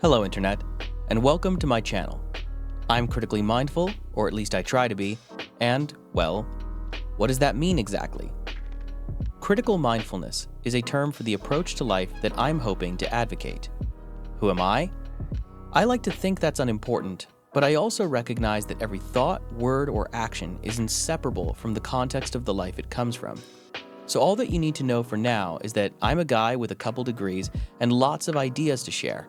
Hello, Internet, and welcome to my channel. I'm critically mindful, or at least I try to be, and, well, what does that mean exactly? Critical mindfulness is a term for the approach to life that I'm hoping to advocate. Who am I? I like to think that's unimportant, but I also recognize that every thought, word, or action is inseparable from the context of the life it comes from. So all that you need to know for now is that I'm a guy with a couple degrees and lots of ideas to share.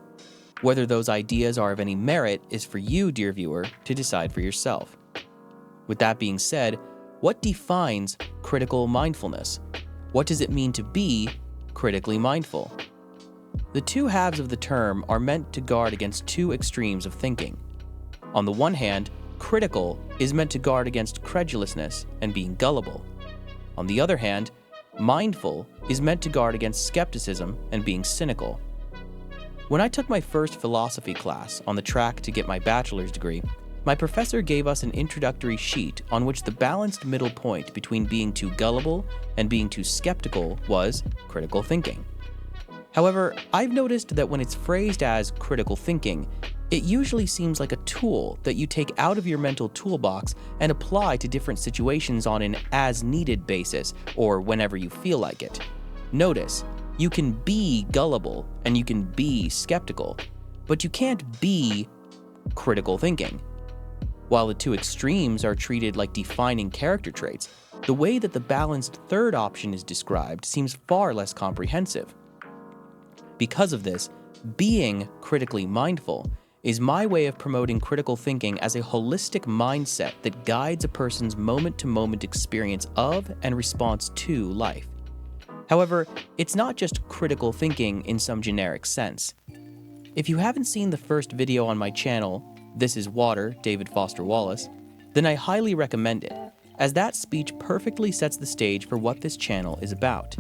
Whether those ideas are of any merit is for you, dear viewer, to decide for yourself. With that being said, what defines critical mindfulness? What does it mean to be critically mindful? The two halves of the term are meant to guard against two extremes of thinking. On the one hand, critical is meant to guard against credulousness and being gullible. On the other hand, mindful is meant to guard against skepticism and being cynical. When I took my first philosophy class on the track to get my bachelor's degree, my professor gave us an introductory sheet on which the balanced middle point between being too gullible and being too skeptical was critical thinking. However, I've noticed that when it's phrased as critical thinking, it usually seems like a tool that you take out of your mental toolbox and apply to different situations on an as-needed basis or whenever you feel like it. Notice, you can be gullible and you can be skeptical, but you can't be critical thinking. While the two extremes are treated like defining character traits, the way that the balanced third option is described seems far less comprehensive. Because of this, being critically mindful is my way of promoting critical thinking as a holistic mindset that guides a person's moment-to-moment experience of and response to life. However, it's not just critical thinking in some generic sense. If you haven't seen the first video on my channel, This is Water, David Foster Wallace, then I highly recommend it, as that speech perfectly sets the stage for what this channel is about.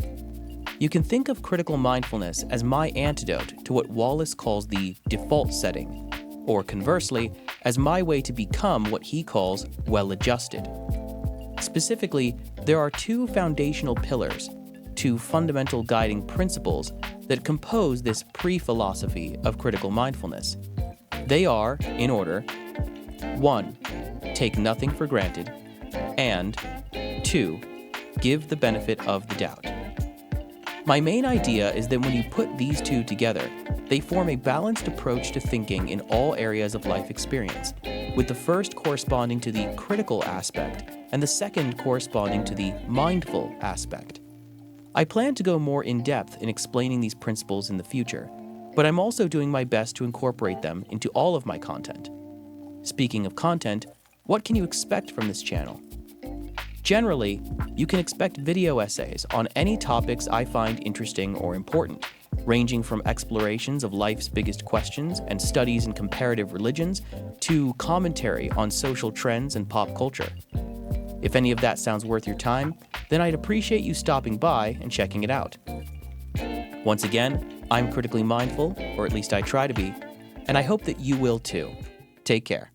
You can think of critical mindfulness as my antidote to what Wallace calls the default setting, or conversely, as my way to become what he calls well-adjusted. Specifically, there are two foundational pillars, two fundamental guiding principles that compose this pre-philosophy of critical mindfulness. They are, in order, 1. Take nothing for granted, and 2. Give the benefit of the doubt. My main idea is that when you put these two together, they form a balanced approach to thinking in all areas of life experience, with the first corresponding to the critical aspect and the second corresponding to the mindful aspect. I plan to go more in-depth in explaining these principles in the future, but I'm also doing my best to incorporate them into all of my content. Speaking of content, what can you expect from this channel? Generally, you can expect video essays on any topics I find interesting or important, ranging from explorations of life's biggest questions and studies in comparative religions to commentary on social trends and pop culture. If any of that sounds worth your time, then I'd appreciate you stopping by and checking it out. Once again, I'm critically mindful, or at least I try to be, and I hope that you will too. Take care.